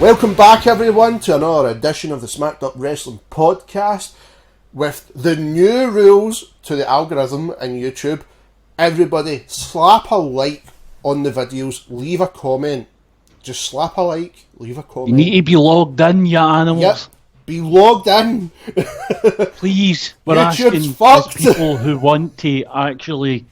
Welcome back, everyone, to another edition of the Smacked Up Wrestling Podcast. With the new rules to the algorithm in YouTube, everybody slap a like on the videos, leave a comment. Just slap a like, leave a comment. You need to be logged in, you animals. Yep, be logged in. Please, we're YouTube's asking fucked. people who want to actually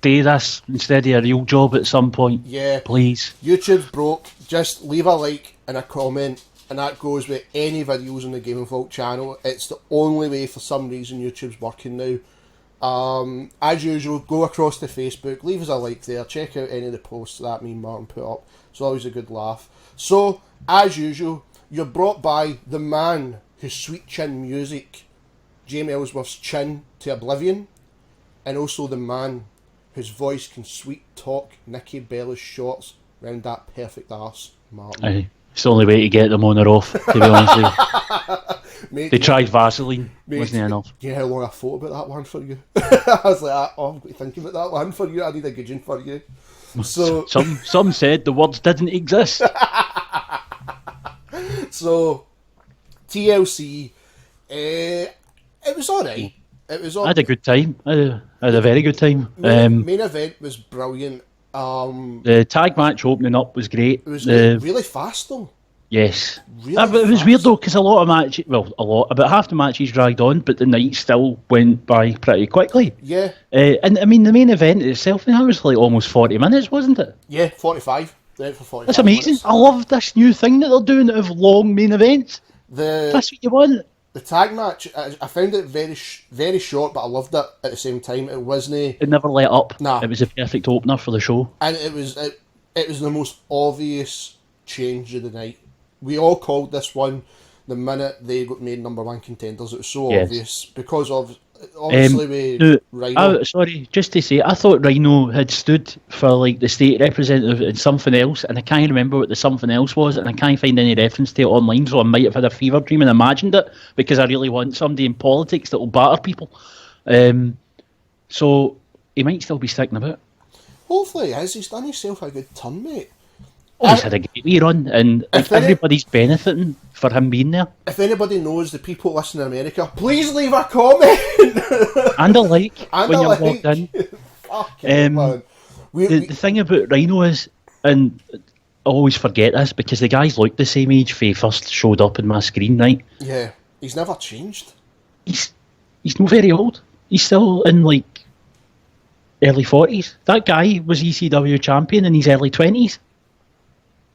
do this instead of a real job at some point. Yeah. Please. YouTube's broke. Just leave a like and a comment, and that goes with any videos on the Game of Vault channel. It's the only way, for some reason, YouTube's working now. As usual, go across to Facebook, leave us a like there, check out any of the posts that me and Martin put up. It's always a good laugh. So, as usual, you're brought by the man whose sweet chin music, Jamie Ellsworth's chin to oblivion, and also the man whose voice can sweet talk Nikki Bella's shorts round that perfect arse, Martin. Aye. It's the only way to get them on or off, to be honest with you. Mate, They tried Vaseline, wasn't it enough? Do you know how long I thought about that one for you? I was like, oh, I've got to think about that one for you. I need a good one for you. So Some said the words didn't exist. So, TLC, it was alright. It was I had a good time. I had a very good time. main event was brilliant. The tag match opening up was great. It was really fast though. Yes. Really But it was fast. weird though, because about half the matches dragged on, but the night still went by pretty quickly. Yeah, And I mean, the main event itself, that was like almost 40 minutes, wasn't it? yeah, 45. They went for 45 That's amazing. minutes. I love this new thing that they're doing of long main events. That's what you want. The tag match, I found it very short, but I loved it at the same time. It wasn't, It never let up. Nah. It was a perfect opener for the show. and it was the most obvious change of the night. We all called this one the minute they got made number one contenders. It was so Yes. obvious because of obviously with Rhino. Sorry, just to say, I thought Rhino had stood for like the state representative and something else, and I can't remember what the something else was, and I can't find any reference to it online, so I might have had a fever dream and imagined it, because I really want somebody in politics that will batter people. So he might still be sticking about. Hopefully, he is. He's done himself a good turn, mate. Oh, he's had a great wee run, and like, everybody's benefiting for him being there. If anybody knows the people listening in America, please leave a comment And a like and when a you're like. logged in. Fucking man. The thing about Rhino is, and I always forget this, because the guys look the same age when he first showed up in my screen, right? Yeah, he's never changed. He's not very old. He's still in like early 40s. That guy was ECW champion in his early 20s.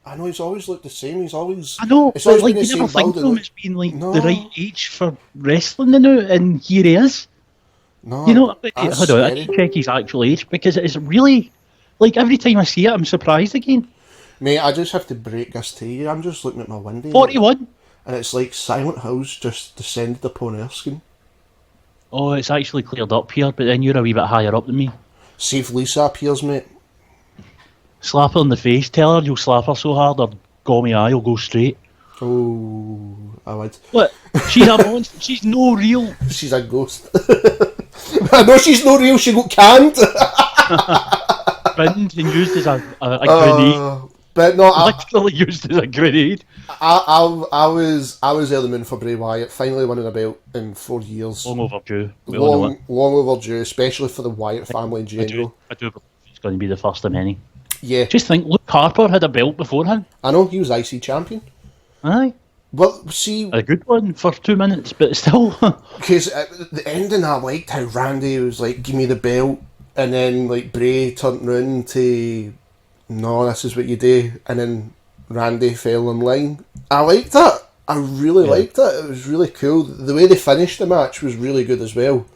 I know he's always looked the same. He's always. I know, It's but always like been you the never same think build, of him like- as being like No. the right age for wrestling now, and here he is. No, You know, that's hold on, I scary. need to check his actual age, because it's really, like, every time I see it, I'm surprised again. Mate, I just have to break this to you. I'm just looking at my window, 41. and it's like Silent House just descended upon Erskine. Oh, it's actually cleared up here, but then you're a wee bit higher up than me. See if Lisa appears, mate. Slap her in the face, tell her you'll slap her so hard her gummy eye will go straight. Oh, I would. What? She's a monster. She's no real. She's a ghost. I know she's no real. She got canned. Binned and used as a grenade. But no, Literally used as a grenade. I was there the moon for Bray Wyatt. Finally winning a belt in 4 years. Long overdue. We all know it. Long overdue, especially for the Wyatt family in general. I do believe he's going to be the first of many. Yeah, Just think, Luke Harper had a belt before him. I know he was IC champion. Aye. Well, see, A good one for 2 minutes, but still. because at the ending, I liked how Randy was like, "Give me the belt," and then like Bray turned round to, "No, this is what you do," and then Randy fell in line. I liked it. I really liked it. It was really cool. The way they finished the match was really good as well.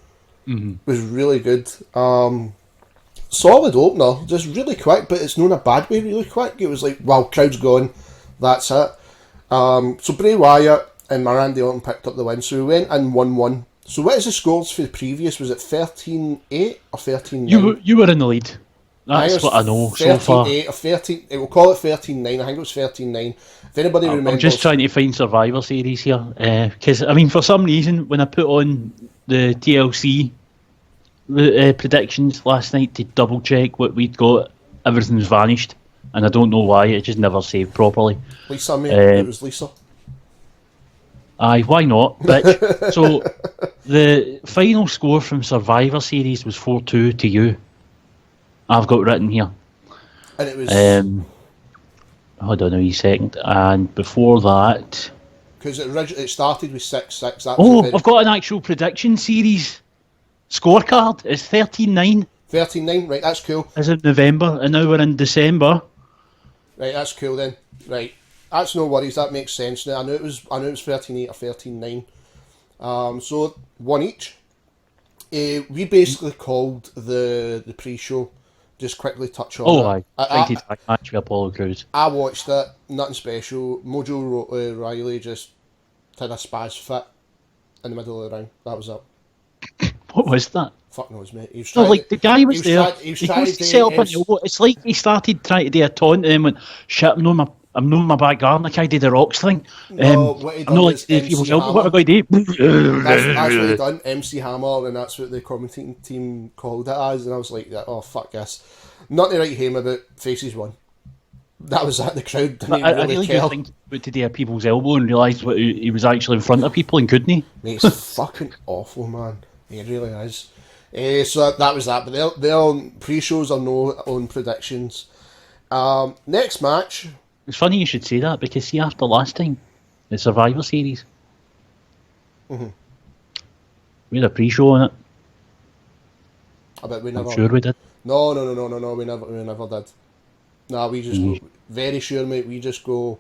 Mhm. Was really good. Solid opener, just really quick, but it's not in a bad way. Really quick. It was like, "Well, crowd's gone. That's it." So Bray Wyatt and Randy Orton picked up the win. So we went in 1-1. So what is the scores for the previous? Was it 13-8 or 13-9? You were in the lead. I think That's it was what I know so far. 13-8 or 13. We'll call it 13-9. I think it was 13-9. If anybody I'm remembers, just trying to find Survivor Series here. Because, I mean, for some reason, when I put on the TLC predictions last night to double check what we'd got, everything's vanished. and I don't know why. It just never saved properly. Lisa, mate. It was Lisa. Aye, why not, bitch? So, the final score from Survivor Series was 4-2 to you. I've got written here. And it was... hold on a wee second. And before that... Because it started with 6-6. I've got an actual prediction series scorecard. It's 13-9. 13-9, right, that's cool. As of November, and now we're in December. Right, that's cool then. Right. That's no worries, that makes sense now. I knew it was 13-8 or 13-9. So, one each. We basically called the pre-show. Just quickly touch on it. I match with Apollo Crews. I watched it, nothing special. Mojo Riley just did a spaz fit in the middle of the ring. That was it. What was that? Fuck knows, mate. The guy was there. He goes to set up an elbow. It's like he started trying to do a taunt and then went, shit, I'm knowing my back garden. Like I did the rocks thing. No, what he done like was Dave MC elbow. What am I going to do? That's what he done, MC Hammer, and that's what the commentating team called it as. And I was like, oh, fuck this. Not to write him about faces one. That was at the crowd. Didn't I really really care. do think he to do a people's elbow and realised what he was actually in front of people and couldn't he? Mate, it's fucking awful, man. He really is. So that was that. But their pre-shows are no own predictions. Next match. It's funny you should say that because see, after last time, the Survivor Series, we had a pre-show on it. I bet we never. I'm sure we did. No. We never did. Nah, we just go, very sure, mate. We just go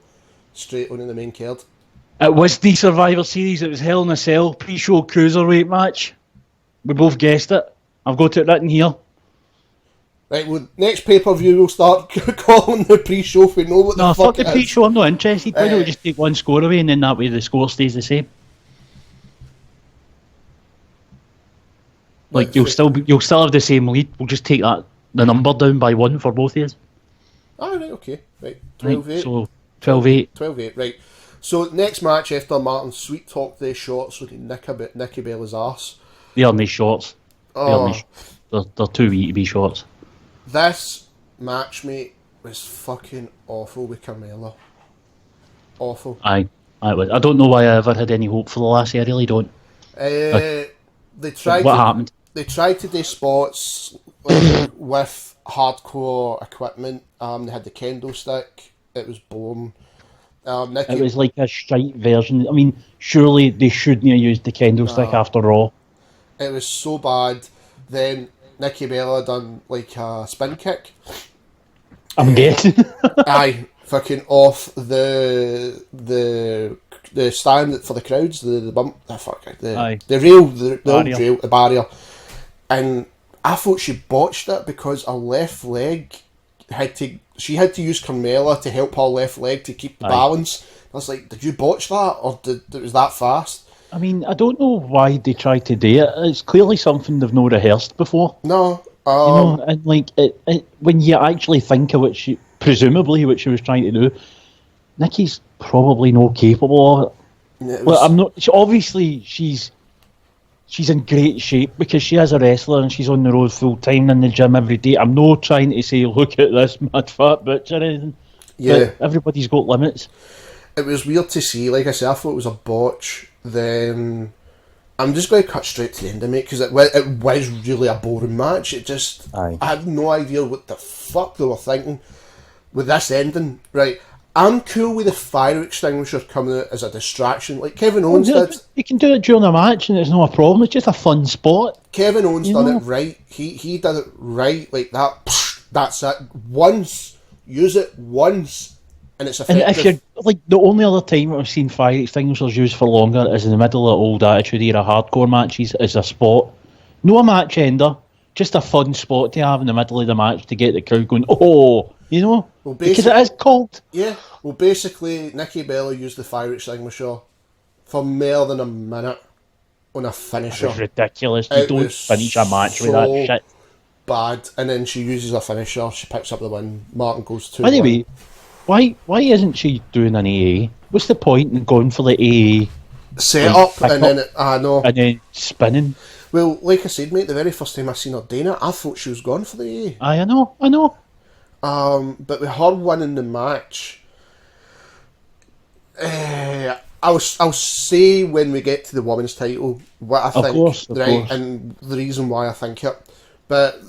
straight on in the main card. It was the Survivor Series. It was Hell in a Cell pre-show cruiserweight match. We both guessed it. I've got it written here. Right, well, next pay-per-view we'll start calling the pre-show if we know what the fuck the pre-show. I'm not interested. Why don't we just take one score away and then that way the score stays the same? Like you'll still have the same lead. We'll just take the number down by one for both of us. Ah, right, okay. Right, 12-8. Right, so 12-8. 12-8, right. So next match after Martin sweet talked the shots with Nikki Bella's arse. They are nice shots. Oh. They're too wee to be shots. This match, mate, was fucking awful with Carmella. Awful. I don't know why I ever had any hope for the lassie. I really don't. They tried. What happened? They tried to do spots with hardcore equipment. They had the kendo stick. It was boring. It was like a shite version. I mean, surely they shouldn't have used the kendo stick after Raw. It was so bad. Then Nikki Bella done like a spin kick. I'm guessing. Aye, fucking off the stand for the crowds, the bump, the rail, the old rail, the barrier. And I thought she botched it because her left leg she had to use Carmella to help her left leg to keep the balance. I was like, did you botch that, or it was that fast? I mean, I don't know why they tried to do it. It's clearly something they've not rehearsed before. No. And like it, when you actually think of what she was trying to do, Nikki's probably not capable of it. Well, I'm not. Obviously, she's in great shape because she is a wrestler and she's on the road full time in the gym every day. I'm not trying to say, look at this mad fat bitch or anything. Yeah, but everybody's got limits. It was weird to see. Like I said, I thought it was a botch. Then I'm just going to cut straight to the end of it because it was really a boring match. It just I had no idea what the fuck they were thinking with this ending. Right, I'm cool with the fire extinguisher coming out as a distraction, like Kevin Owens did. You can do it during a match and it's not a problem. It's just a fun spot. Kevin Owens done it right. He did it right, like that. That's it. Once, use it once. And it's effective. And if you're like the only other time I've seen fire extinguishers used for longer is in the middle of old Attitude Era hardcore matches as a spot. No a match ender, just a fun spot to have in the middle of the match to get the crowd going, oh, you know? Well, because it is cold. Yeah. Well, basically, Nikki Bella used the fire extinguisher for more than a minute on a finisher. It's ridiculous. You don't finish a match with that shit. Bad. And then she uses a finisher, she picks up the win. Martin goes 2-1. Anyway, why isn't she doing an AA? What's the point in going for the AA setup and then spinning? Well, like I said, mate, the very first time I seen her doing it, I thought she was gone for the AA. I know. But with her winning the match, I'll say when we get to the women's title what I think, of course. and the reason why I think it. But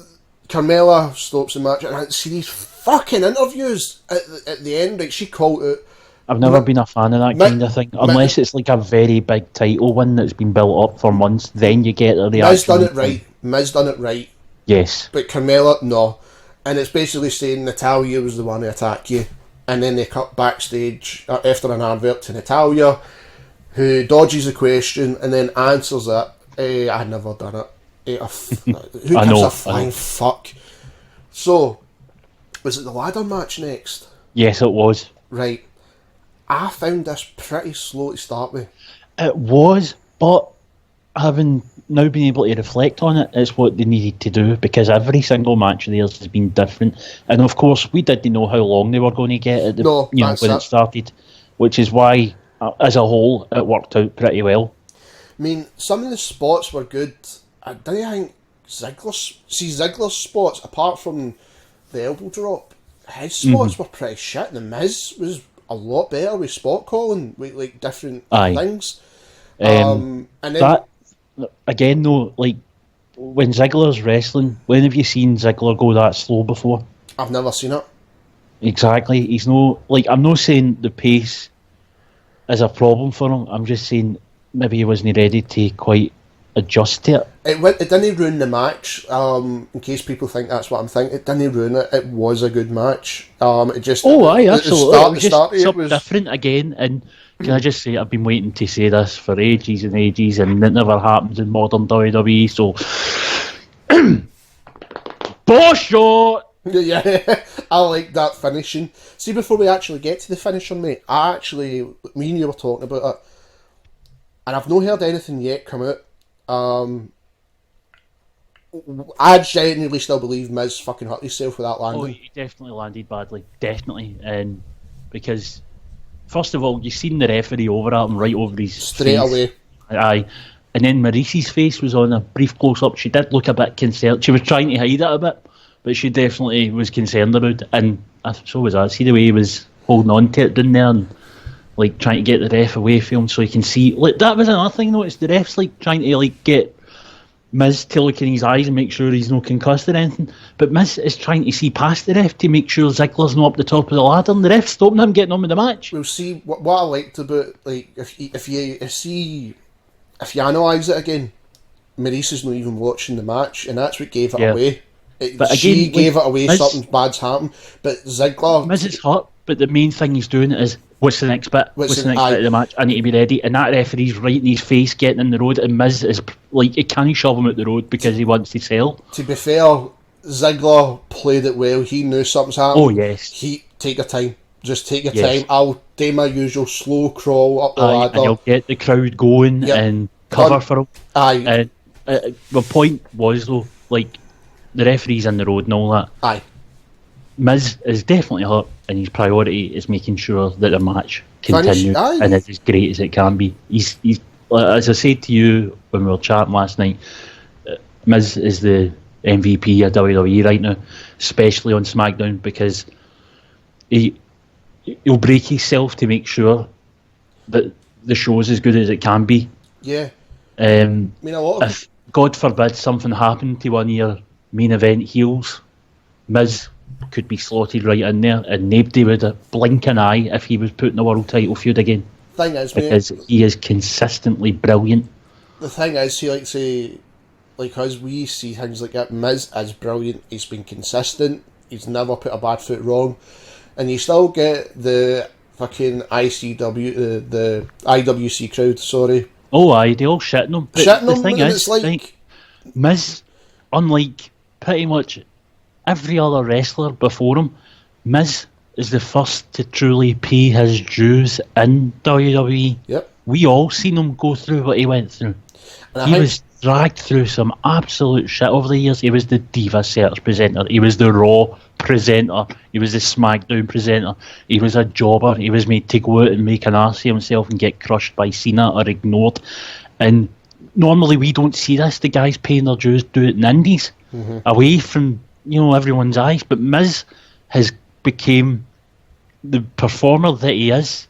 Carmella stops the match, and I see these fucking interviews at the end. Like, she called it. I've never been a fan of that kind of thing, unless it's like a very big title win that's been built up for months. Then you get the reaction. Miz done it right. Yes, but Carmella, no. And it's basically saying Natalia was the one to attack you, and then they cut backstage after an advert to Natalia, who dodges the question and then answers it. I never done it. Who gives a flying fuck? So, was it the ladder match next? Yes, it was. Right. I found this pretty slow to start with. It was, but having now been able to reflect on it, it's what they needed to do, because every single match of theirs has been different. And of course, we didn't know how long they were going to get at when it started, which is why, as a whole, it worked out pretty well. I mean, some of the spots were good. I didn't think Ziggler's spots, apart from the elbow drop, his spots were pretty shit. The Miz was a lot better with spot calling, with like different things. And then that again, though, like when Ziggler's wrestling, when have you seen Ziggler go that slow before? I've never seen it. Exactly. He's no like. I'm not saying the pace is a problem for him. I'm just saying maybe he wasn't ready to quite adjust to it. It didn't ruin the match. In case people think that's what I'm thinking, it didn't ruin it. It was a good match. It just absolutely. It was different again. And can I just say, I've been waiting to say this for ages and ages, and it never happens in modern WWE. So, Bullshit! Yeah, I like that finishing. See, before we actually get to the finisher, mate, me and you were talking about it, and I've not heard anything yet come out. I genuinely still believe Miz fucking hurt himself with that landing. Oh, he definitely landed badly, definitely, and because first of all, you seen the referee over at him, right over his straight face. Away. Aye, and then Maurice's face was on a brief close up. She did look a bit concerned. She was trying to hide it a bit, but she definitely was concerned about it, and so was I. See the way he was holding on to it down there and like trying to get the ref away from him so he can see. Like, that was another thing though, it's the ref's like trying to like get Miz to look in his eyes and make sure he's not concussed or anything, but Miz is trying to see past the ref to make sure Ziggler's not up the top of the ladder, and the ref's stopping him getting on with the match. We'll see what I liked about, like, if you analyse it again, Maurice is not even watching the match, and that's what gave it away. She gave it away. Miz, something bad's happened, but Ziggler, Miz is hurt, but the main thing he's doing is, what's the next bit? What's the next bit of the match? I need to be ready. And that referee's right in his face, getting in the road, and Miz is like, he can't shove him out the road because he wants to sell. To be fair, Ziggler played it well. He knew something's happening. Oh yes. Take your time. Just take your time. I'll do my usual slow crawl up the ladder. And he'll get the crowd going and cover for him. Aye. The point was though, like, the referee's in the road and all that. Aye. Miz is definitely hurt, and his priority is making sure that the match continues and is as great as it can be. He's as I said to you when we were chatting last night, Miz is the MVP of WWE right now, especially on SmackDown, because he'll break himself to make sure that the show's as good as it can be. Yeah. I mean, if God forbid something happened to one of your main event heels, Miz could be slotted right in there, and nobody would blink an eye if he was put in the world title feud again. Thing is, because he is consistently brilliant. The thing is, he likes to, like us, we see things like that. Miz is brilliant. He's been consistent. He's never put a bad foot wrong, and you still get the fucking ICW, the IWC crowd. Sorry. Oh, aye, they all shitting him. But the thing is, it's like Miz, unlike pretty much every other wrestler before him, Miz is the first to truly pay his dues in WWE. Yep. We all seen him go through what he went through. He was dragged through some absolute shit over the years. He was the Diva Search presenter. He was the Raw presenter. He was the SmackDown presenter. He was a jobber. He was made to go out and make an arse of himself and get crushed by Cena or ignored. And normally we don't see this. The guys paying their dues do it in indies, away from everyone's eyes. But Miz has became the performer that he is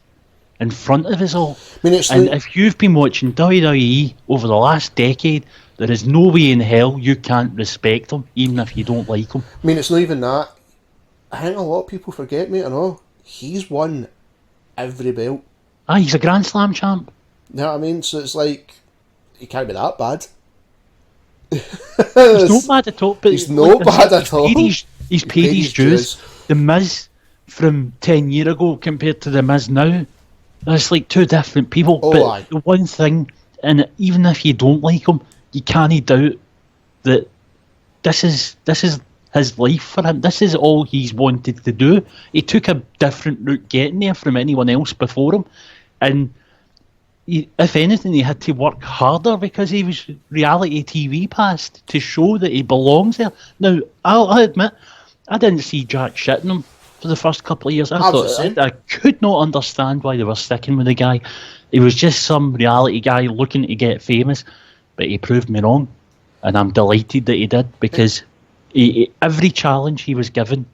in front of us all. I mean, and if you've been watching WWE over the last decade, there is no way in hell you can't respect him, even if you don't like him. I mean, it's not even that. I think a lot of people forget, mate, I know. He's won every belt. He's a Grand Slam champ. You know what I mean? So it's like, he can't be that bad. He's not bad at all. But he's not bad at all. He's paid his dues. The Miz from 10 years ago compared to the Miz now, it's like two different people. But the one thing, and even if you don't like him, you can't doubt that this is his life for him. This is all he's wanted to do. He took a different route getting there from anyone else before him, and if anything, he had to work harder because he was reality TV passed to show that he belongs there. Now, I'll admit, I didn't see jack shit in him for the first couple of years. I could not understand why they were sticking with the guy. He was just some reality guy looking to get famous, but he proved me wrong, and I'm delighted that he did, because every challenge he was given,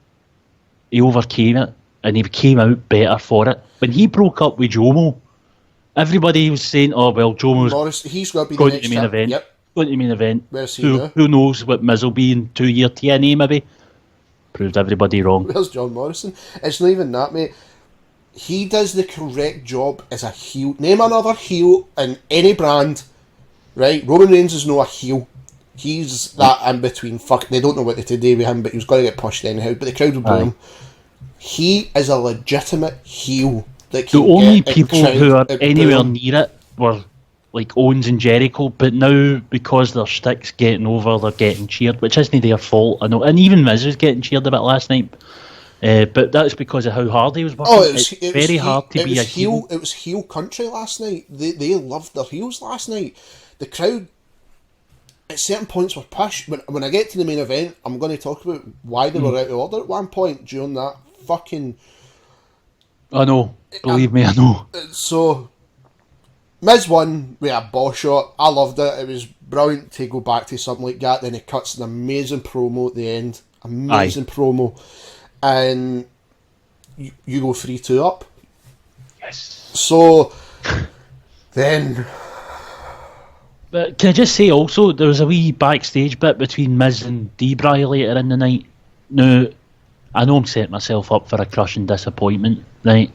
he overcame it, and he came out better for it. When he broke up with Jomo, everybody was saying, "Oh well, Jomo's he's got to be going the to next the main event. Yep. Going to the main event. Where's he now? Who knows what Miz will be in 2 year TNA maybe?" Proved everybody wrong. Where's John Morrison? It's not even that, mate. He does the correct job as a heel. Name another heel in any brand, right? Roman Reigns is not a heel. He's that in between. Fuck, they don't know what to do with him, but he was going to get pushed anyhow. But the crowd will boo him. He is a legitimate heel. The only people who are anywhere near it were like Owens and Jericho, but now because their stick's getting over, they're getting cheered, which isn't their fault, I know. And even Miz was getting cheered a bit last night, but that's because of how hard he was working. It's very hard to be a heel. It was heel country last night. They loved their heels last night. The crowd at certain points were pushed. When I get to the main event, I'm going to talk about why they were out of order at one point during that fucking... I know. Believe me, I know. So, Miz won with a ball shot. I loved it. It was brilliant to go back to something like that. Then he cuts an amazing promo at the end. Amazing promo. And you go 3-2 up. Yes. So, then... But can I just say also, there was a wee backstage bit between Miz and D-Bry later in the night. Now, I know I'm setting myself up for a crushing disappointment, right?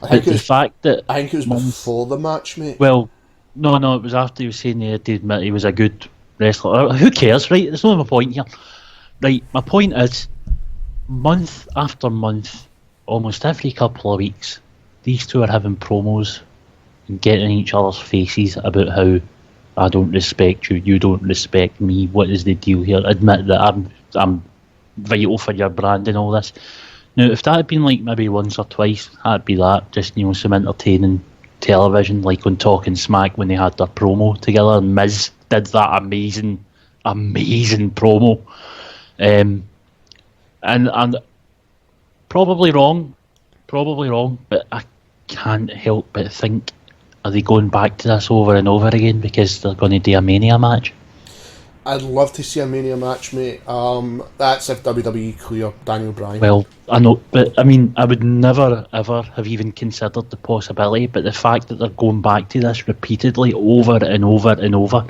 I think it was before the match, mate. Well, no, it was after he was saying he had to admit he was a good wrestler. Who cares, right? There's no my point here. Right, my point is, month after month, almost every couple of weeks, these two are having promos and getting in each other's faces about how I don't respect you, you don't respect me, what is the deal here? Admit that I'm vital for your brand and all this. Now, if that had been like maybe once or twice, that'd be that. Just, some entertaining television, like on Talking Smack when they had their promo together, and Miz did that amazing promo. And probably wrong, but I can't help but think, are they going back to this over and over again because they're going to do a Mania match? I'd love to see a Mania match, mate. That's if WWE clear Daniel Bryan. Well, I know, but I mean, I would never ever have even considered the possibility, but the fact that they're going back to this repeatedly over and over and over,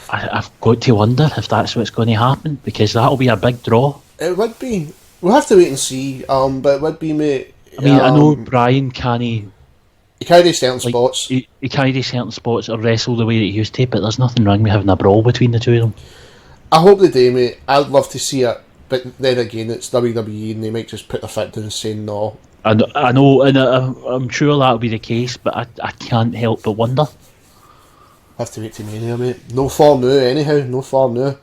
I've got to wonder if that's what's going to happen, because that'll be a big draw. It would be. We'll have to wait and see, but it would be, mate. I mean, I know Bryan can't... He carried certain spots. He carried certain spots or wrestle the way that he used to, but there's nothing wrong with having a brawl between the two of them. I hope they do, mate. I'd love to see it, but then again, it's WWE and they might just put their foot down and say no. I know, and I'm sure that'll be the case, but I can't help but wonder. Have to wait to Mania, mate. No form now, anyhow. No form now.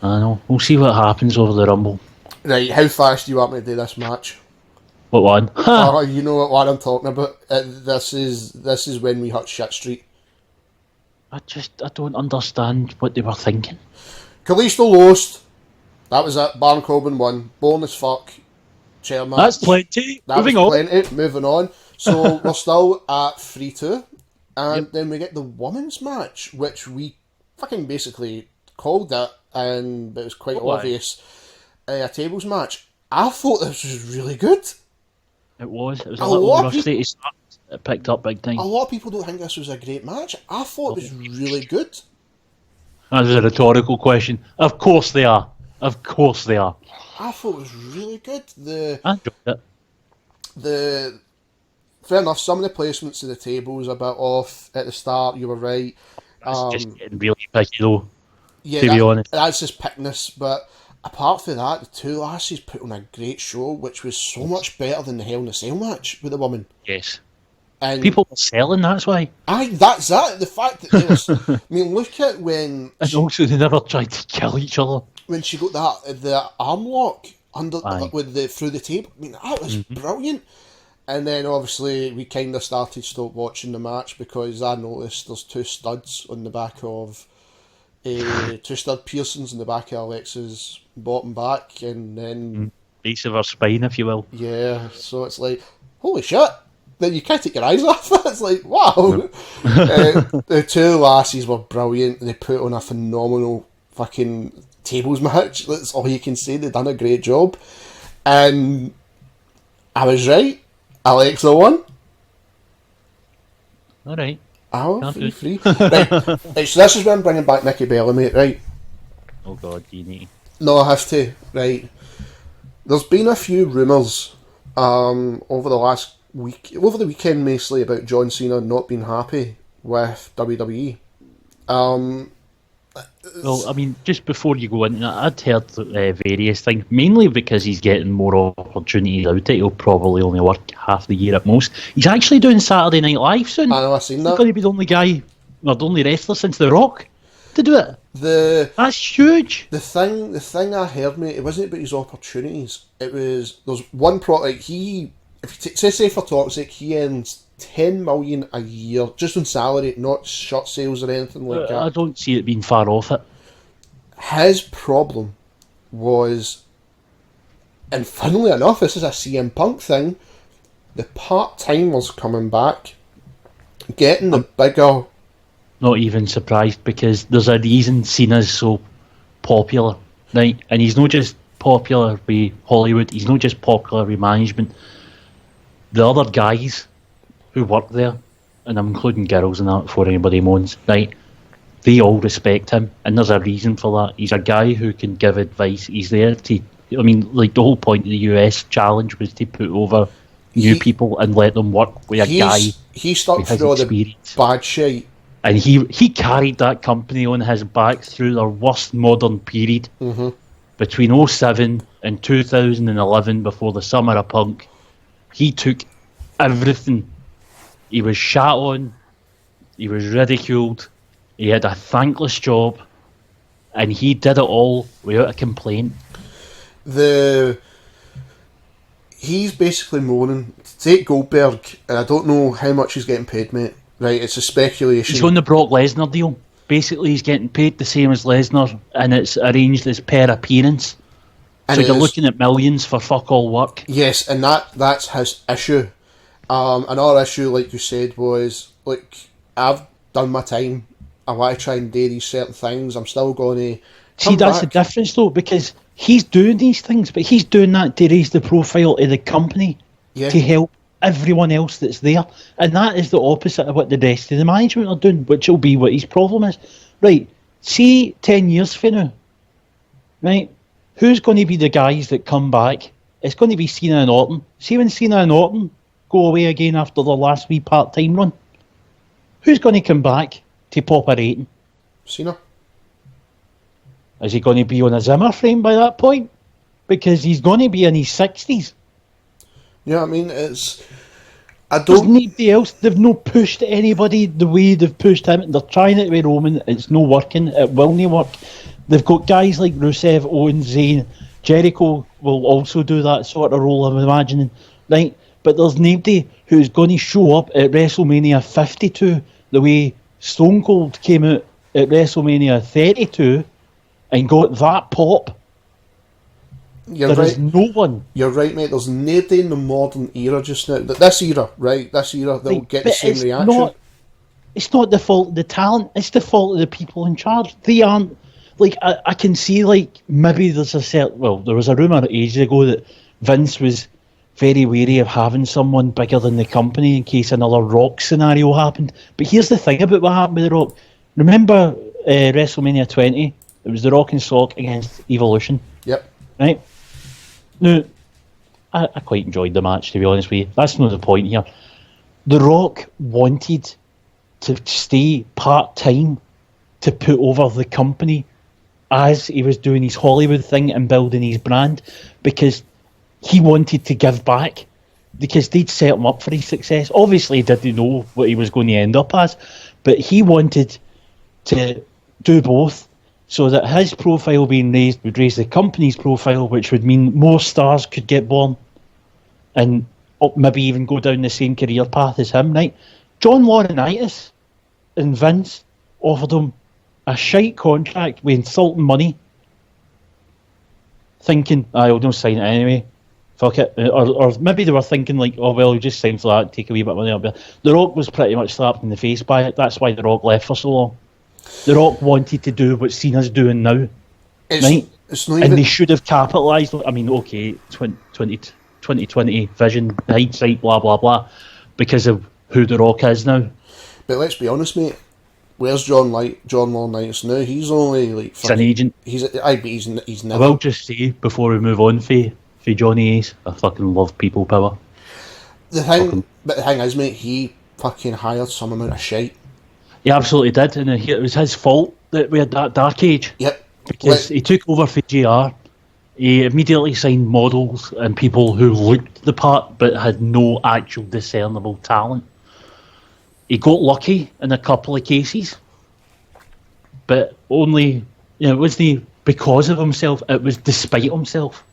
I know. We'll see what happens over the Rumble. Right, how fast do you want me to do this match? What one? Oh, you know what one I'm talking about. This is when we hit Shit Street. I don't understand what they were thinking. Kalisto lost. That was it. Baron Corbin won. Boring as fuck. Chair match. That's plenty. Moving on. So we're still at 3-2. And then we get the women's match, which we fucking basically called it, but it was quite obvious. A tables match. I thought this was really good. It was. It was A a little lot of rusty to start. It picked up big time. A lot of people don't think this was a great match. I thought it was really good. That was a rhetorical question. Of course they are. Of course they are. I thought it was really good. I enjoyed it. Fair enough, some of the placements of the table was a bit off at the start, you were right. It's just getting really picky though, Yeah, to be honest. that's just pickness, but apart from that, the two lassies put on a great show, which was so much better than the Hell in a Cell match with the woman. Yes. And People were selling, that's why. that's that. The fact that they were, I mean, look at when And also they never tried to kill each other. when she got the arm lock under Aye. through the table. I mean, that was brilliant. And then obviously we kind of started stop watching the match because I noticed there's two studs on the back of two stud piercings in the back of Alexa's bottom back, and then Base of her spine, if you will. yeah, so it's like holy shit. Then you can't take your eyes off it. It's like wow. The two lassies were brilliant. They put on a phenomenal fucking tables match. That's all you can say. They've done a great job, and I was right. Alexa won. Alright. Oh, Can't do free. Right. Right, so this is where I'm bringing back Nikki Bella, mate, right? Oh god, you need. No, I have to, right. There's been a few rumours over the last week, over the weekend mostly, about John Cena not being happy with WWE. Well, I mean, just before you go into that, I'd heard various things, mainly because he's getting more opportunities out it. He'll probably only work half the year at most. He's actually doing Saturday Night Live soon. I know, I've seen He's that. going to be the only guy, or the only wrestler since The Rock to do it. That's huge. The thing I heard, mate, it wasn't about his opportunities. It was, there's one product, if you say for talk's sake, he earns 10 million a year just on salary, not shirt sales or anything like that. I don't see it being far off it. His problem was, and funnily enough, this is a CM Punk thing, the part-timers coming back, getting the bigger... Not even surprised, because there's a reason Cena's so popular, right? And he's not just popular with Hollywood, he's not just popular with management. The other guys who work there, and I'm including girls in that before anybody moans, right? They all respect him, and there's a reason for that. He's a guy who can give advice. He's there to, I mean, like the whole point of the US challenge was to put over new people and let them work with a guy. He stuck with his through all the experience. bad shit. And he carried that company on his back through their worst modern period. Between 07 and 2011, before the summer of Punk. He took everything. He was shat on, he was ridiculed, he had a thankless job, and he did it all without a complaint. He's basically moaning. Take Goldberg, and I don't know how much he's getting paid, mate. Right, it's a speculation. He's on the Brock Lesnar deal. Basically, he's getting paid the same as Lesnar, and it's arranged as per appearance. So you're looking at millions for fuck all work. Yes, and that's his issue. Another issue, like you said, was, look, I've done my time. I want to try and do these certain things. I'm still going to See, that's the difference, though, because he's doing these things, but he's doing that to raise the profile of the company, to help everyone else that's there. And that is the opposite of what the rest of the management are doing, which will be what his problem is. Right, see 10 years from now, right, who's going to be the guys that come back? It's going to be Cena and Orton. See when Cena and Orton go away again after their last wee part-time run, who's going to come back to pop a rating? Cena. Is he going to be on a Zimmer frame by that point? Because he's going to be in his 60s. Yeah, I mean, it's... There's nobody else. They've not pushed anybody the way they've pushed him. They're trying it with Roman. It's not working. It will not work. They've got guys like Rusev, Owens, Zayn. Jericho will also do that sort of role, I'm imagining. Right? But there's nobody who's going to show up at WrestleMania 52 the way Stone Cold came out at WrestleMania 32 and got that pop. There is no one. You're right, mate. There's nobody in the modern era just now. This era, right? This era, they'll get the same reaction. It's not the fault of the talent. It's the fault of the people in charge. They aren't like I can see like maybe there's a certain, well, there was a rumour ages ago that Vince was very wary of having someone bigger than the company in case another Rock scenario happened. But here's the thing about what happened with the Rock. Remember WrestleMania 20? It was the Rock and Sock against Evolution. Yep. Right? Now, I quite enjoyed the match, to be honest with you. That's not the point here. The Rock wanted to stay part-time to put over the company as he was doing his Hollywood thing and building his brand, because he wanted to give back, because they'd set him up for his success. Obviously, he didn't know what he was going to end up as, but he wanted to do both, so that his profile being raised would raise the company's profile, which would mean more stars could get born and maybe even go down the same career path as him, right? John Laurinaitis and Vince offered him a shite contract with insulting money, thinking, I'll not sign it anyway. Fuck it. Or maybe they were thinking like, oh well, just sign for that, take a wee bit of money. The Rock was pretty much slapped in the face by it. That's why The Rock left for so long. The Rock wanted to do what Cena's doing now, right? It's not even... And they should have capitalised. I mean, okay, 2020 vision, hindsight, blah blah blah, because of who The Rock is now. But let's be honest, mate. Where's John Laurinaitis now? He's only like... He's an agent. He's never... I will just say, before we move on for Johnny Ace, I fucking love people power. The thing is, mate, he fucking hired some amount of shite. He absolutely did, and it was his fault that we had that dark age. Yep. Because he took over for JR. He immediately signed models and people who looked the part but had no actual discernible talent. He got lucky in a couple of cases, but only, it wasn't because of himself, it was despite himself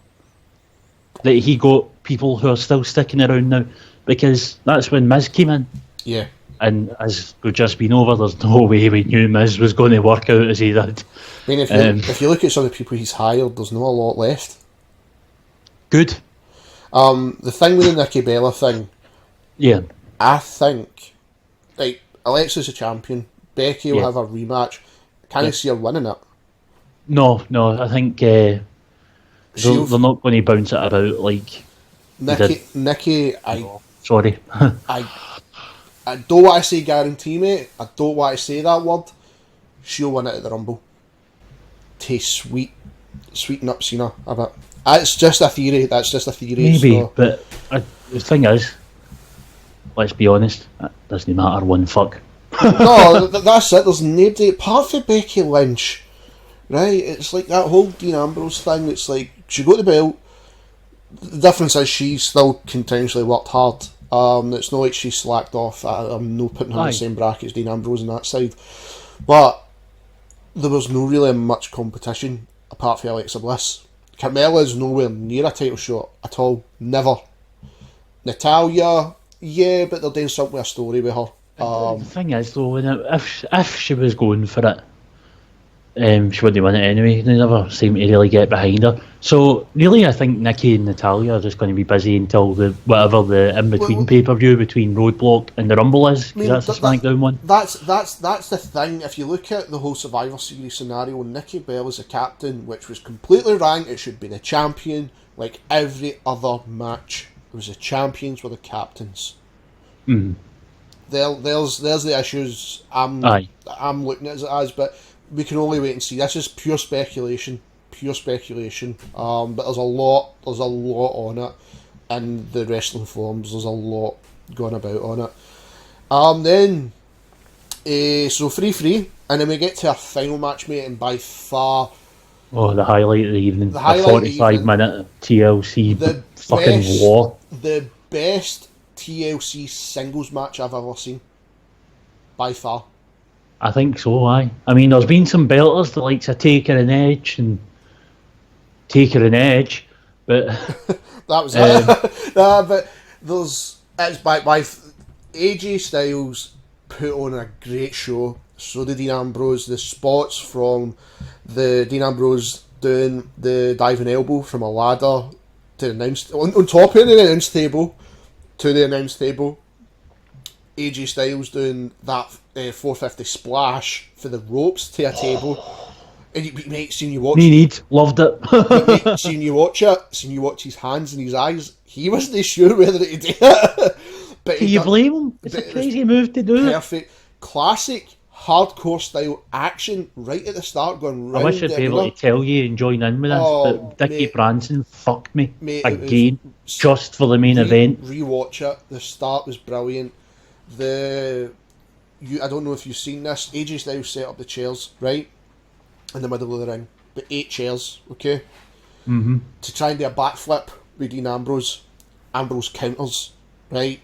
that he got people who are still sticking around now, because that's when Miz came in. Yeah. And as we've just been over, there's no way we knew Miz was going to work out as he did. I mean, if you look at some of the people he's hired, there's not a lot left. Good. The thing with the Nikki Bella thing, yeah, I think, like, Alexa's a champion, Becky will have a rematch. Can you see her winning it? No, I think they're not going to bounce it about like Nikki, sorry. I don't want to say guarantee, mate. I don't want to say that word. She'll win it at the Rumble. To sweeten up Cena a bit. It's just a theory. That's just a theory. Maybe, so. But the thing is, let's be honest, it doesn't matter one fuck. No, that's it. There's nobody apart from Becky Lynch, right? It's like that whole Dean Ambrose thing. It's like she got the belt. The difference is she still continuously worked hard. It's not like she slacked off. I'm not putting her in the same bracket as Dean Ambrose on that side, but there was no really much competition apart from Alexa Bliss. Carmella's nowhere near a title shot at all. Never. Natalia, yeah, but they're doing something with a story with her. The thing is, though, if she was going for it, she wouldn't win it anyway. They never seem to really get behind her. So really, I think Nikki and Natalia are just going to be busy until whatever the in-between pay-per-view between Roadblock and the Rumble is. I mean, that's the SmackDown one. That's the thing. If you look at the whole Survivor Series scenario, Nikki Bella is a captain, which was completely wrong. It should be the champion, like every other match. It was the champions were the captains. Mm. There's the issues I'm looking at it as, but we can only wait and see. This is pure speculation. But there's a lot on it, and the wrestling forums, there's a lot going about on it. Then so 3-3, and then we get to our final match, mate, and by far the highlight of the evening, the 45-minute TLC fucking war. The best TLC singles match I've ever seen, by far. I think so, aye. I mean, there's been some belters, the likes of Taker and Edge, but... that was it. But it's by AJ Styles put on a great show. So did Dean Ambrose. The spots from the Dean Ambrose doing the diving elbow from a ladder to on top of the announce table to the announce table. AJ Styles doing that 450 splash for the ropes to a table. And mate, seen you watch Me need. Loved it. mate, seen you watch his hands and his eyes. He wasn't sure whether to do it. But Can you blame him? It's a crazy move to do. Perfect. Classic hardcore style action right at the start going round. I wish I'd be able to tell you and join in with this, but Dickie Branson fucked me again, just for the main event. Rewatch it. The start was brilliant. I don't know if you've seen this. AJ Styles set up the chairs, right? In the middle of the ring. The 8 chairs, okay? Mm-hmm. To try and do a backflip with Dean Ambrose. Ambrose counters, right?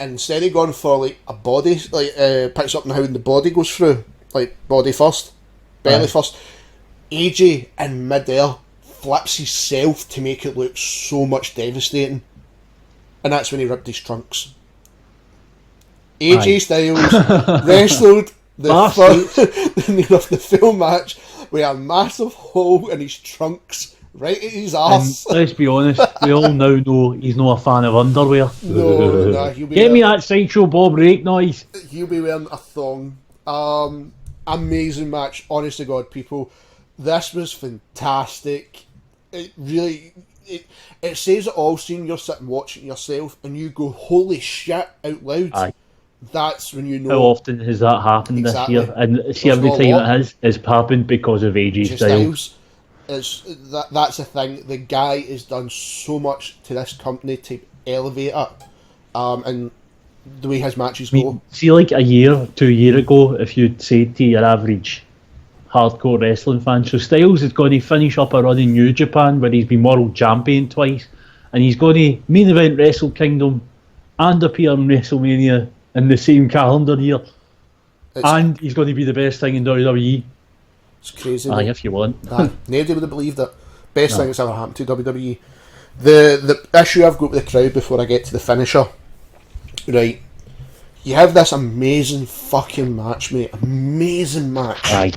And instead of going for like a body, like picks up and how the body goes through, like body first, belly first. AJ in mid-air flips himself to make it look so much devastating, and that's when he ripped his trunks. AJ Styles wrestled the full match with a massive hole in his trunks. Right at his arse. And let's be honest, we all now know he's not a fan of underwear. No, he'll be Get me that Sideshow Bob Rake noise. He'll be wearing a thong. Amazing match, honest to God, people. This was fantastic. It really, it says it all, seeing you're sitting watching yourself and you go, holy shit, out loud. Aye. That's when you know. How often has that happened this year? And see, every time it has, it's happened because of AJ Styles. That's the thing. The guy has done so much to this company to elevate it, and the way his matches go. See, like a year, 2 years ago, if you'd said to your average hardcore wrestling fan, so Styles is going to finish up a run in New Japan where he's been world champion twice, and he's going to main event Wrestle Kingdom and appear in WrestleMania in the same calendar year, and he's going to be the best thing in WWE. It's crazy. Aye, if you want. Nobody would have believed it. Best thing that's ever happened to WWE. The issue I've got with the crowd before I get to the finisher, right? You have this amazing fucking match, mate. Amazing match. Aye,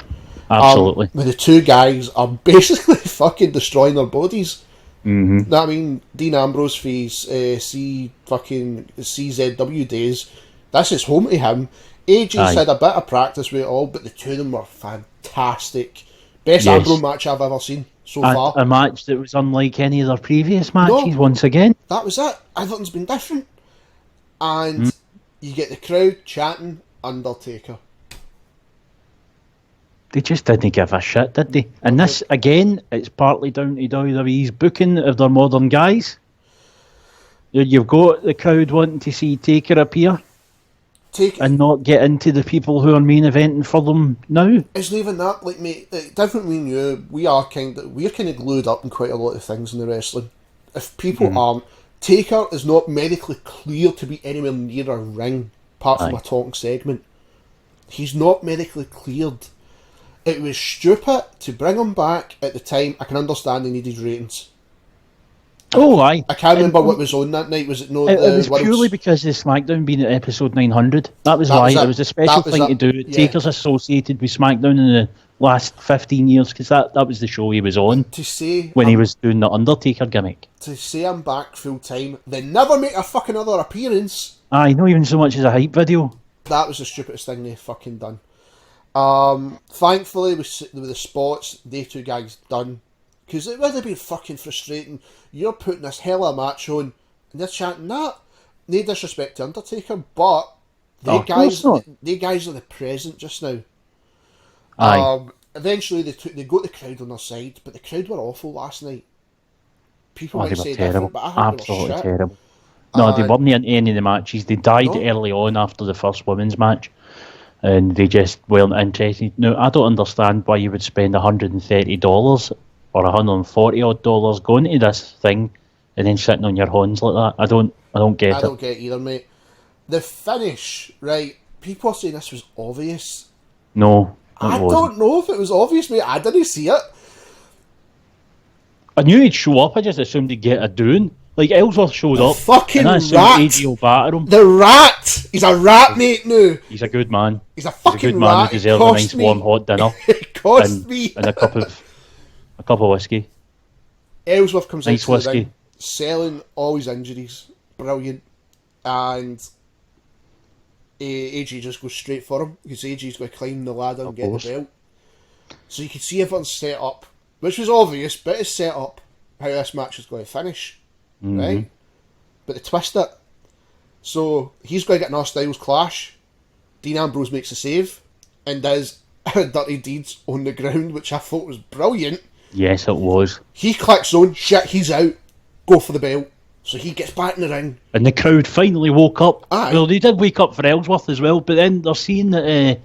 absolutely. Where the two guys are basically fucking destroying their bodies. Mm-hmm. I mean, Dean Ambrose for his CZW days. This is home to him. AJ's had a bit of practice with it all, but the two of them were fantastic. Best Ambrose match I've ever seen so far. A match that was unlike any of their previous matches, once again. That was it. Everything's been different. And you get the crowd chanting Undertaker. They just didn't give a shit, did they? And this, again, it's partly down to WWE's booking of their modern guys. You've got the crowd wanting to see Taker appear. And not get into the people who are main eventing for them now. It's not even that, like, mate, different than you, we're kind of glued up in quite a lot of things in the wrestling. If people aren't, Taker is not medically clear to be anywhere near a ring, apart from a talking segment. He's not medically cleared. It was stupid to bring him back at the time. I can understand he needed ratings. Oh, aye. I can't remember what was on that night. Was it no? It was purely because of SmackDown being at episode 900. That was why. It was a special thing to do. Taker's associated with SmackDown in the last 15 years because that was the show he was on. To say when he was doing the Undertaker gimmick. To say I'm back full time, then never make a fucking other appearance. Aye, not even so much as a hype video. That was the stupidest thing they fucking done. Thankfully, with the spots, they two guys done. Because it would have been fucking frustrating. You're putting this hella match on, and they're chanting that. No disrespect to Undertaker, but they guys are the present just now. Aye. Eventually, they got the crowd on their side, but the crowd were awful last night. People might say terrible. Different, but I heard absolutely they were shit. Terrible. No, they weren't in any of the matches. They died early on after the first women's match. And they just weren't interested. Now, I don't understand why you would spend $130 or $140 odd dollars going to this thing and then sitting on your horns like that. I don't get it. I don't get it either, mate. The finish, right? People are saying this was obvious. No, I don't know if it was obvious, mate. I didn't see it. I knew he'd show up. I just assumed he'd get a doing. Like, Ellsworth showed up. Fucking and I assumed rat! AJ will batter him. The rat! He's a rat, mate, now. He's a good man. He's a fucking good man rat. who deserves a nice warm hot dinner. It cost me. And a cup of whiskey. Ellsworth comes nice into whiskey. the ring, selling all his injuries. Brilliant. And AJ just goes straight for him, because AJ's going to climb the ladder and get the belt. So you could see everyone's set up, which was obvious, but it's set up how this match is going to finish, right? But they twist it. So he's going to get an Styles clash. Dean Ambrose makes a save and does dirty deeds on the ground, which I thought was brilliant. Yes, it was. He clicks on, shit, he's out, go for the belt. So he gets back in the ring. And the crowd finally woke up. Aye. Well, they did wake up for Ellsworth as well, but then they're seeing that,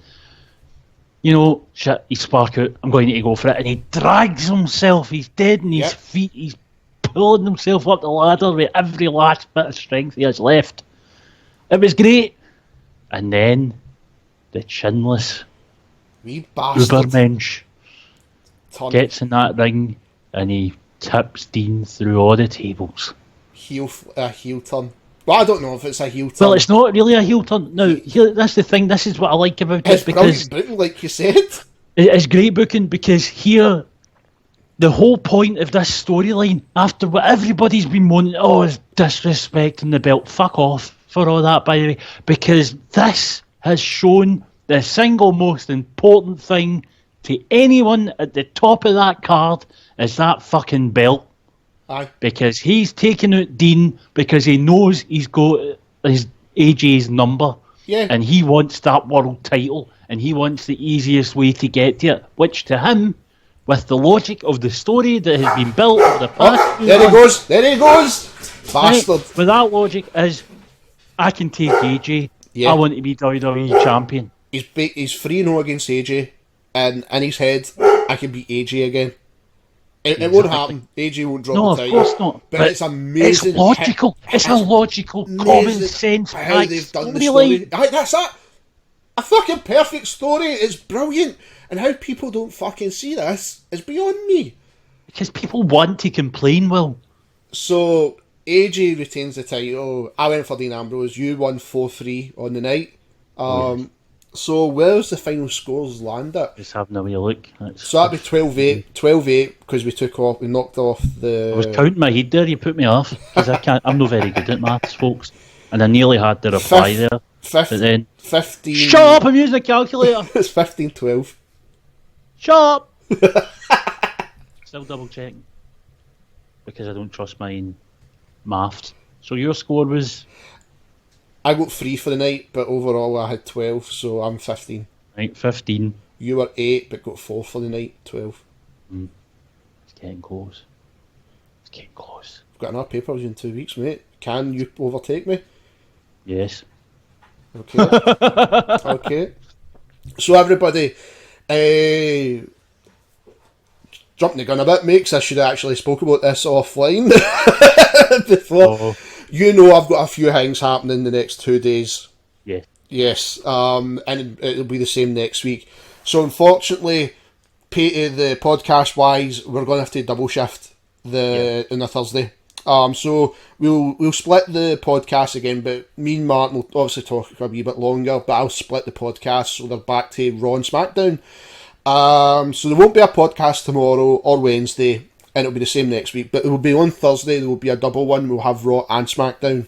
shit, he's spark out, I'm going to go for it. And he drags himself, he's dead in his feet, he's pulling himself up the ladder with every last bit of strength he has left. It was great. And then the chinless Wee bastard. Ubermensch gets in that ring and he tips Dean through all the tables. Heel turn. Well, I don't know if it's a heel turn. Well, it's not really a heel turn. Now, that's the thing. This is what I like about it's it, because brilliant booking, like you said. it's great booking, because here, the whole point of this storyline, after what everybody's been moaning, is disrespecting the belt. Fuck off for all that, by the way, because this has shown the single most important thing to anyone at the top of that card is that fucking belt. Aye. Because he's taking out Dean because he knows he's got his AJ's number. Yeah. And he wants that world title, and he wants the easiest way to get to it, which to him, with the logic of the story that has been built over the past... there he goes! There he goes! Bastard. Right, with that logic is, I can take AJ. Yeah. I want to be WWE champion. He's 3-0 against AJ, and in his head, I can beat AJ again. It won't happen. AJ won't drop No, the of title. course not. But it's amazing. It's logical. It's a logical, common sense how they've done the story. Aye, that's it. A fucking perfect story. It's brilliant. And how people don't fucking see this is beyond me. Because people want to complain, Will. So, AJ retains the title. I went for Dean Ambrose. You won 4-3 on the night. So, where's the final scores land at? Just having a wee look. So that'd be 12-8. 12-8 because we knocked off the... I was counting my head there, you put me off. Because I'm not very good at maths, folks. And I nearly had the reply there. But then... 15... Shut up, I'm using a calculator! It's 15-12. Shut up! Still double checking. Because I don't trust my maths. So your score was... I got 3 for the night, but overall I had 12, so I'm 15. Right, 15. You were 8, but got 4 for the night, 12. It's getting close. It's getting close. I've got another pay-per-view in 2 weeks, mate. Can you overtake me? Yes. Okay. Okay. So everybody, jumping the gun a bit, mate, 'cause I should have actually spoke about this offline before. Oh. You know I've got a few things happening the next 2 days. Yeah. Yes, and it'll be the same next week. So unfortunately, the podcast-wise, we're going to have to double shift on a Thursday. So we'll split the podcast again, but me and Martin will obviously talk a wee bit longer, but I'll split the podcast so they're back to Raw and SmackDown. So there won't be a podcast tomorrow or Wednesday, and it'll be the same next week, but it will be on Thursday. There will be a double one. We'll have Raw and SmackDown.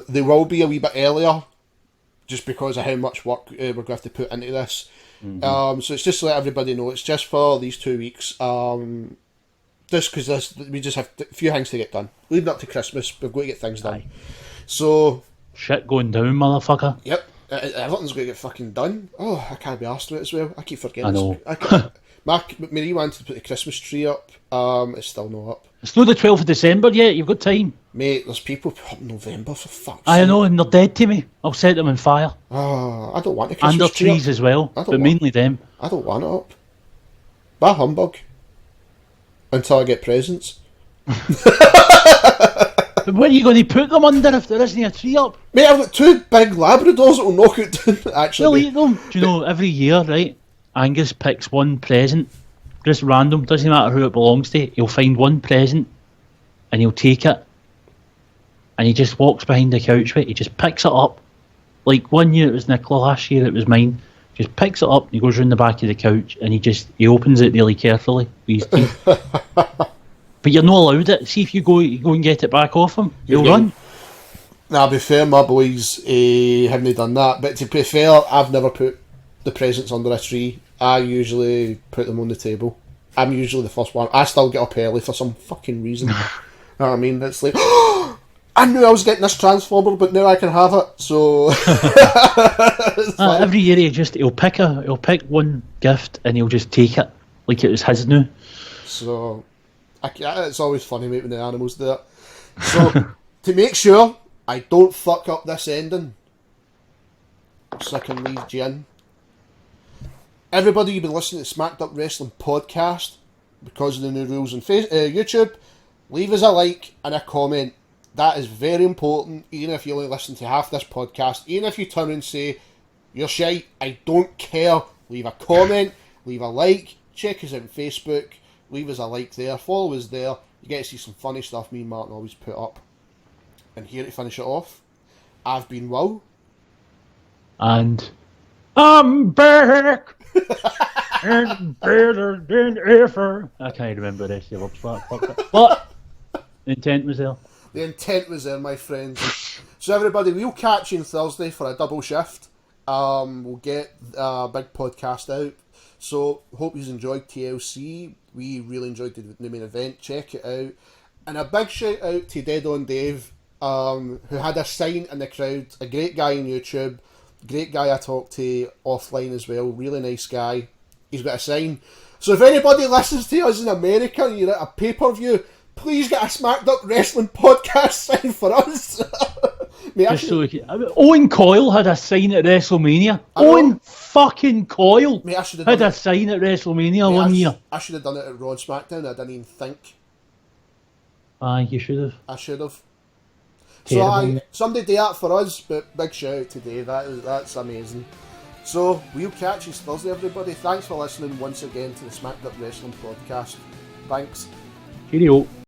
They will be a wee bit earlier, just because of how much work we're going to have to put into this. So it's just to let everybody know, it's just for these 2 weeks. Just because we just have a few things to get done. Leading up to Christmas, we've got to get things done. Aye. So... Shit going down, motherfucker. Yep. Everything's going to get fucking done. Oh, I can't be arsed with it as well. I keep forgetting. I know. Marie wanted to put the Christmas tree up. It's still not up. It's not the 12th of December yet, you've got time. Mate, there's people up in November, for fuck's sake. I know, and they're dead to me. I'll set them on fire. I don't want the And their Christmas tree trees up. as well, but mainly them. I don't want it up. Bah humbug. Until I get presents. But where are you going to put them under if there isn't a tree up? Mate, I've got 2 big Labradors that will knock it down, actually. They'll eat them. Do you know, every year, right, Angus picks one present, just random, doesn't matter who it belongs to, he'll find one present, and he'll take it, and he just walks behind the couch with it, he just picks it up. Like, one year it was Nicola, last year it was mine. Just picks it up, and he goes round the back of the couch, and he opens it really carefully with his teeth. But you're not allowed it. See if you go and get it back off him, he'll run. Now, to be fair, my boys haven't done that. But to be fair, I've never put the presents under a tree, I usually put them on the table. I'm usually the first one. I still get up early for some fucking reason. You know what I mean? It's like, I knew I was getting this Transformer, but now I can have it. So every year he'll pick one gift and he'll just take it like it was his now. So it's always funny, mate, when the animals do it. So to make sure I don't fuck up this ending, so I can leave you in. Everybody, you've been listening to Smacked Up Wrestling Podcast because of the new rules on YouTube. Leave us a like and a comment. That is very important, even if you only listen to half this podcast. Even if you turn and say, you're shite, I don't care. Leave a comment, leave a like, check us out on Facebook, leave us a like there, follow us there. You get to see some funny stuff me and Martin always put up. And here to finish it off, I've been Will. And I'm back! And better than ever. I can't remember the rest of the words. But the intent was there. The intent was there, my friends. So everybody, we'll catch you on Thursday for a double shift. We'll get a big podcast out. So hope you enjoyed TLC. We really enjoyed the main event. Check it out. And a big shout out to Dead on Dave, who had a sign in the crowd. A great guy on YouTube. Great guy I talked to offline as well. Really nice guy. He's got a sign. So if anybody listens to us in America and you're at a pay-per-view, please get a Smacked Up Wrestling Podcast sign for us. Owen Coyle had a sign at WrestleMania. Owen fucking Coyle had a sign at WrestleMania one year. I should have done it at Raw and SmackDown. I didn't even think. Aye, you should have. I should have. Terrible. So somebody do that for us, but big shout out today. That's amazing. So we'll catch you Thursday, everybody. Thanks for listening once again to the Smacked Up Wrestling Podcast. Thanks. Cheerio.